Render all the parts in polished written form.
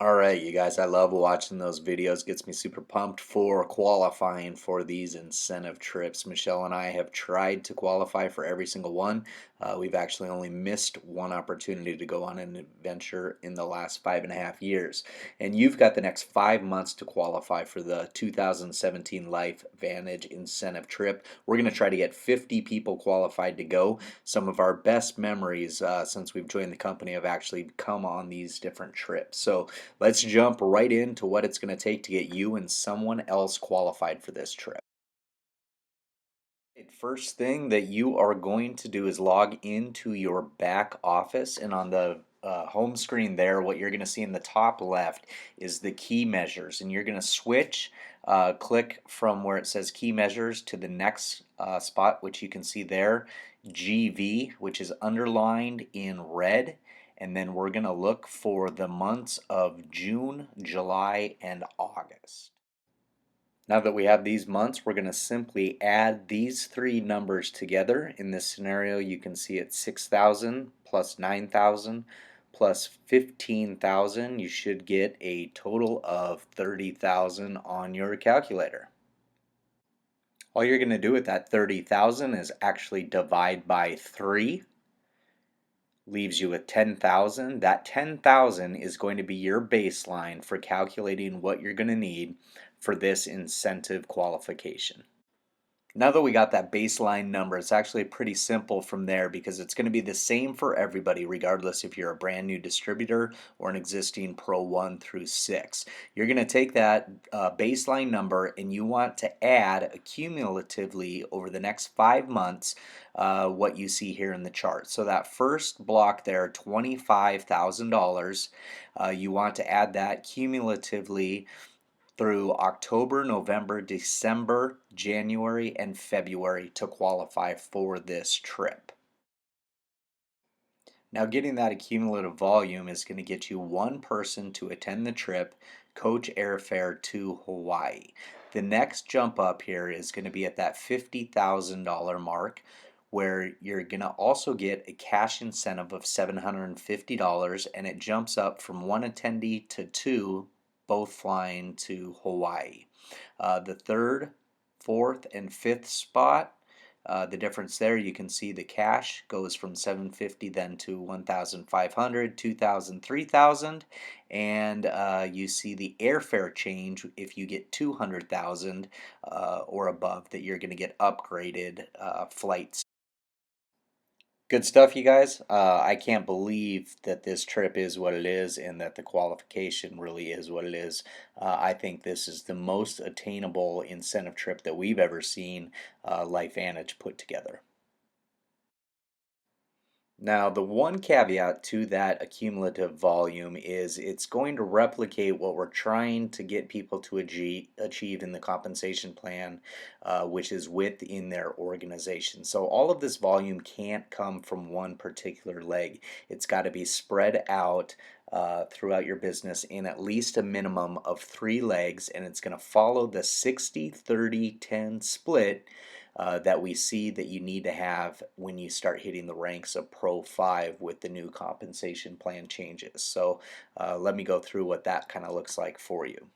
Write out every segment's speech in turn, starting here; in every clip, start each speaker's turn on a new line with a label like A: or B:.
A: All right, you guys, I love watching those videos. Gets me super pumped for qualifying for these incentive trips. Michelle and I have tried to qualify for every single one. We've actually only missed one opportunity to go on an adventure in the last 5.5 years. And you've got the next 5 months to qualify for the 2017 Lifevantage incentive trip. We're going to try to get 50 people qualified to go. Some of our best memories since we've joined the company have actually come on these different trips. So let's jump right into what it's going to take to get you and someone else qualified for this trip. First thing that you are going to do is log into your back office, and on the home screen there, what you're going to see in the top left is the key measures, and you're going to switch, click from where it says key measures to the next spot, which you can see there, GV, which is underlined in red. And then we're going to look for the months of June, July, and August. Now that we have these months, we're going to simply add these three numbers together. In this scenario, you can see it's 6,000 plus 9,000 plus 15,000. You should get a total of 30,000 on your calculator. All you're going to do with that 30,000 is actually divide by 3. Leaves you with 10,000. That 10,000 is going to be your baseline for calculating what you're going to need for this incentive qualification. Now that we got that baseline number, it's actually pretty simple from there because it's going to be the same for everybody, regardless if you're a brand new distributor or an existing Pro 1 through 6. You're going to take that baseline number and you want to add cumulatively over the next 5 months what you see here in the chart. So that first block there, $25,000, you want to add that cumulatively through October, November, December, January, and February to qualify for this trip. Now, getting that cumulative volume is going to get you one person to attend the trip, coach airfare to Hawaii. The next jump up here is going to be at that $50,000 mark, where you're going to also get a cash incentive of $750, and it jumps up from one attendee to two, both flying to Hawaii. The third, fourth, and fifth spot, the difference there, you can see the cash goes from 750 then to 1,500, 2,000, 3,000, and you see the airfare change if you get 200,000 or above, that you're going to get upgraded flights. Good stuff, you guys. I can't believe that this trip is what it is and that the qualification really is what it is. I think this is the most attainable incentive trip that we've ever seen Lifevantage put together. Now, the one caveat to that accumulative volume is it's going to replicate what we're trying to get people to achieve in the compensation plan, which is within their organization. So all of this volume can't come from one particular leg. It's got to be spread out throughout your business in at least a minimum of 3 legs, and it's going to follow the 60-30-10 split that we see that you need to have when you start hitting the ranks of Pro 5 with the new compensation plan changes. So let me go through what that kind of looks like for you.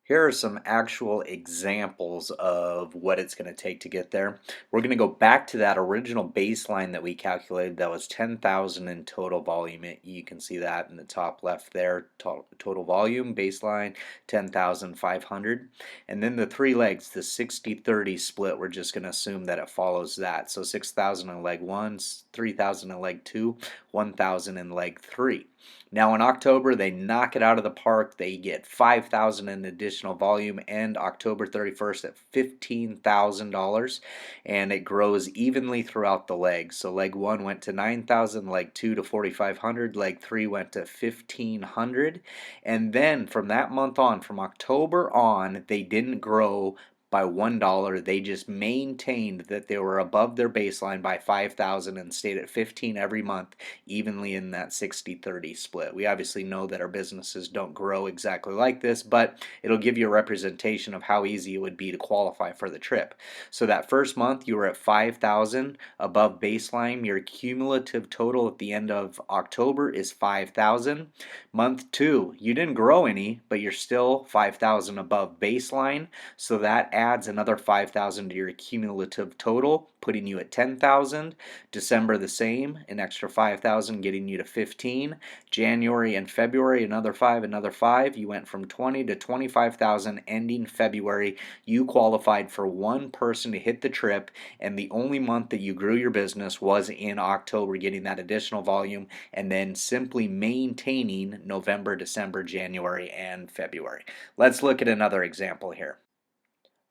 A: Here are some actual examples of what it's going to take to get there. We're going to go back to that original baseline that we calculated that was 10,000 in total volume. You can see that in the top left there, total volume, baseline, 10,500. And then the 3 legs, the 60-30 split, we're just going to assume that it follows that. So 6,000 in leg 1, 3,000 in leg 2, 1,000 in leg 3. Now in October, they knock it out of the park. They get 5,000 in additional volume, and October 31st at $15,000, and it grows evenly throughout the legs. So leg 1 went to 9,000, leg 2 to 4,500, leg 3 went to 1,500, and then from that month on, from October on, they didn't grow by $1. They just maintained that they were above their baseline by 5,000 and stayed at 15 every month, evenly in that 60-30 split. We obviously know that our businesses don't grow exactly like this, but it'll give you a representation of how easy it would be to qualify for the trip. So that first month you were at 5,000 above baseline. Your cumulative total at the end of October is 5,000. Month 2, you didn't grow any, but you're still 5,000 above baseline. So that adds another 5,000 to your cumulative total, putting you at 10,000. December the same, an extra 5,000 getting you to 15. January and February another 5, another 5. You went from 20 to 25,000 ending February. You qualified for one person to hit the trip, and the only month that you grew your business was in October, getting that additional volume and then simply maintaining November, December, January, and February. Let's look at another example here.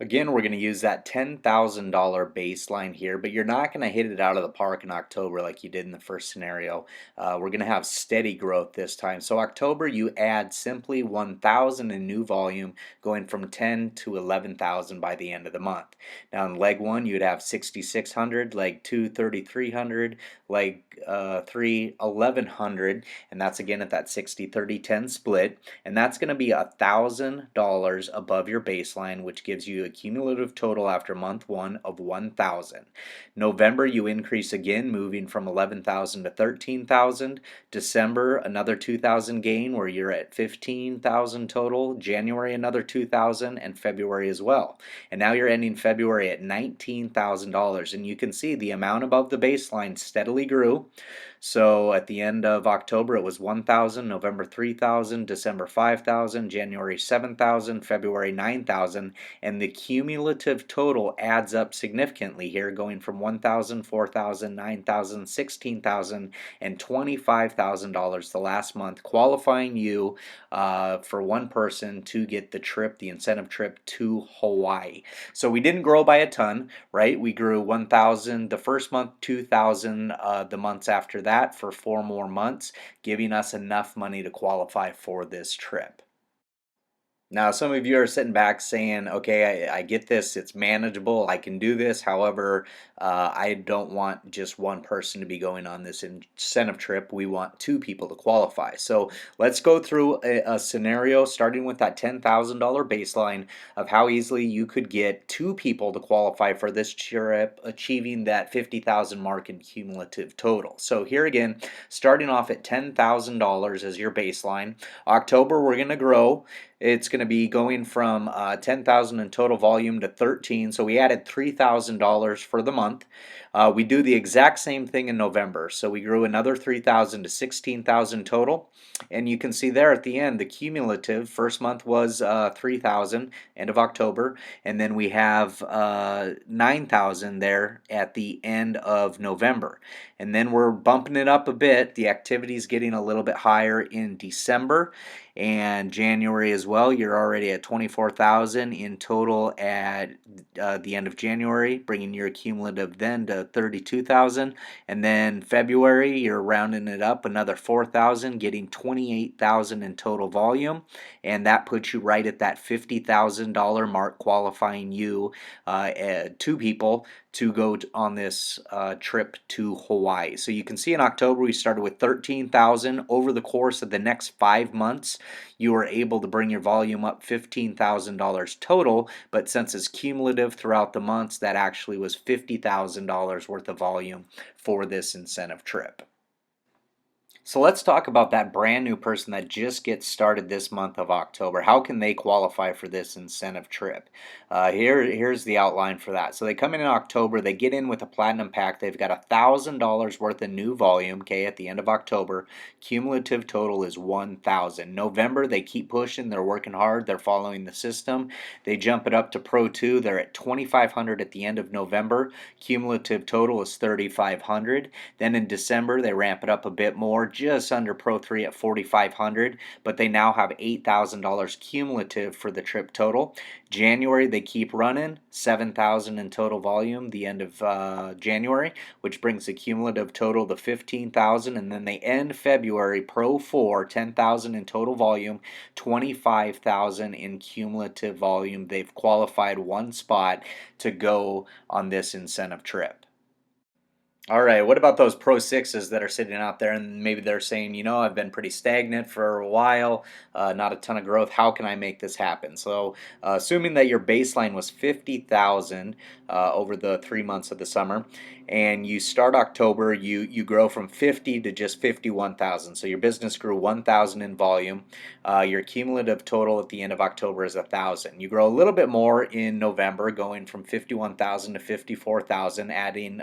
A: Again, we're going to use that $10,000 baseline here, but you're not going to hit it out of the park in October like you did in the first scenario. We're going to have steady growth this time. So October, you add simply 1,000 in new volume, going from 10 to 11,000 by the end of the month. Now in leg 1, you'd have 6,600, leg 2, 3,300, leg 3, 1,100, and that's again at that 60-30-10 split, and that's going to be $1,000 above your baseline, which gives you a cumulative total after month 1 of 1,000. November, you increase again, moving from 11,000 to 13,000. December, another 2,000 gain, where you're at 15,000 total. January, another 2,000, and February as well. And now you're ending February at $19,000, and you can see the amount above the baseline steadily grew. So at the end of October, it was 1,000, November 3,000, December 5,000, January 7,000, February 9,000, and the cumulative total adds up significantly here, going from 1,000, 4,000, 9,000, 16,000, and $25,000 the last month, qualifying you for one person to get the trip, the incentive trip to Hawaii. So we didn't grow by a ton, right? We grew 1,000 the first month, 2,000 the months after that for 4 more months, giving us enough money to qualify for this trip. Now, some of you are sitting back saying, okay, I get this, it's manageable, I can do this. However, I don't want just one person to be going on this incentive trip. We want 2 people to qualify. So let's go through a scenario starting with that $10,000 baseline of how easily you could get 2 people to qualify for this trip, achieving that 50,000 mark in cumulative total. So here again, starting off at $10,000 as your baseline. October, we're going to grow. It's going to be going from 10,000 in total volume to 13. So we added $3,000 for the month. We do the exact same thing in November. So we grew another 3,000 to 16,000 total. And you can see there at the end, the cumulative first month was 3,000, end of October. And then we have 9,000 there at the end of November. And then we're bumping it up a bit. The activity is getting a little bit higher in December and January as well. You're already at 24,000 in total at the end of January, bringing your cumulative then to 32,000. And then February, you're rounding it up another 4,000, getting 28,000 in total volume, and that puts you right at that $50,000 mark, qualifying you 2 people to go on this trip to Hawaii. So you can see in October we started with 13,000. Over the course of the next 5 months, you were able to bring your volume up $15,000 total, but since it's cumulative throughout the months, that actually was $50,000 worth of volume for this incentive trip. So let's talk about that brand new person that just gets started this month of October. How can they qualify for this incentive trip? Here's the outline for that. So they come in October, they get in with a platinum pack. They've got $1,000 worth of new volume, okay, at the end of October. Cumulative total is 1,000. November, they keep pushing, they're working hard, they're following the system. They jump it up to Pro 2. They're at 2,500 at the end of November. Cumulative total is 3,500. Then in December, they ramp it up a bit more, just under Pro 3 at 4,500, but they now have $8,000 cumulative for the trip total. January, they keep running, 7,000 in total volume, the end of January, which brings the cumulative total to 15,000, and then they end February, Pro 4, 10,000 in total volume, 25,000 in cumulative volume. They've qualified one spot to go on this incentive trip. All right, what about those Pro 6s that are sitting out there and maybe they're saying, I've been pretty stagnant for a while, not a ton of growth. How can I make this happen? So, assuming that your baseline was 50,000 over the 3 months of the summer, and you start October, you grow from 50 to just 51,000. So your business grew 1,000 in volume. Your cumulative total at the end of October is 1,000. You grow a little bit more in November, going from 51,000 to 54,000, adding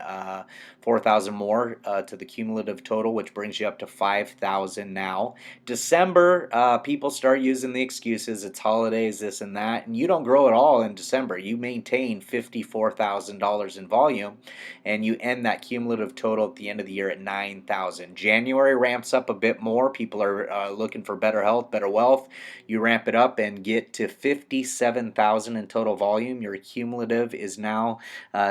A: 4,000 more to the cumulative total, which brings you up to 5,000 now. December, people start using the excuses. It's holidays, this and that, and you don't grow at all in December. You maintain $54,000 in volume, and you end that cumulative total at the end of the year at 9,000. January ramps up a bit more. People are looking for better health, better wealth. You ramp it up and get to 57,000 in total volume. Your cumulative is now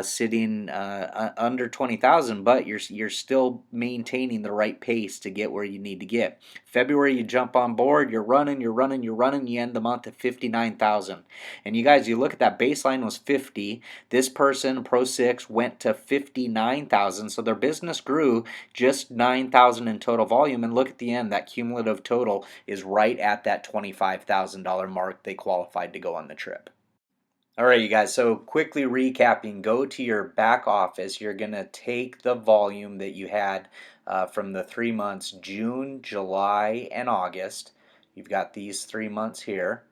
A: sitting under 20,000, but you're still maintaining the right pace to get where you need to get. February, you jump on board, you're running, you end the month at 59,000. And you guys, you look at that baseline was 50. This person, Pro 6, went to 59,000, so their business grew just 9,000 in total volume. And look at the end, that cumulative total is right at that $25,000 mark. They qualified to go on the trip. All right, you guys, so quickly recapping, go to your back office. You're going to take the volume that you had from the 3 months, June, July, and August. You've got these 3 months here.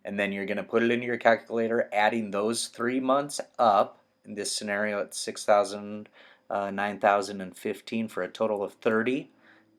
A: And then you're going to put it into your calculator, adding those 3 months up. In this scenario, it's 6,000, 9,000, and 15 for a total of 30.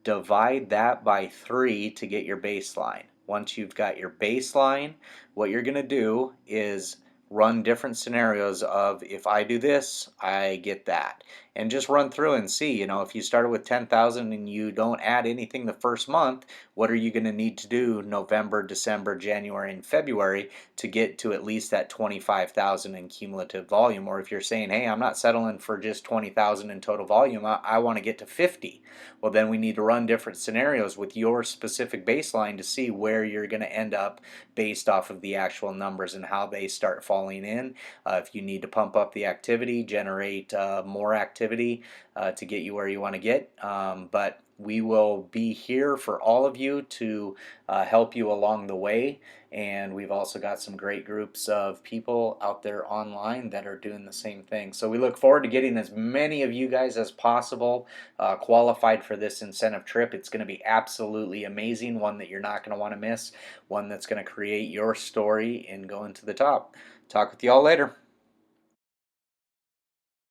A: Divide that by 3 to get your baseline. Once you've got your baseline, what you're going to do is run different scenarios of, if I do this, I get that. And just run through and see, if you started with 10,000 and you don't add anything the first month, what are you going to need to do November, December, January, and February to get to at least that 25,000 in cumulative volume? Or if you're saying, hey, I'm not settling for just 20,000 in total volume, I want to get to 50. Well, then we need to run different scenarios with your specific baseline to see where you're going to end up based off of the actual numbers and how they start falling in. If you need to pump up the activity, generate more activity to get you where you want to get. But we will be here for all of you to help you along the way. And we've also got some great groups of people out there online that are doing the same thing. So we look forward to getting as many of you guys as possible qualified for this incentive trip. It's going to be absolutely amazing, one that you're not going to want to miss, one that's going to create your story in going to the top. Talk with you all later.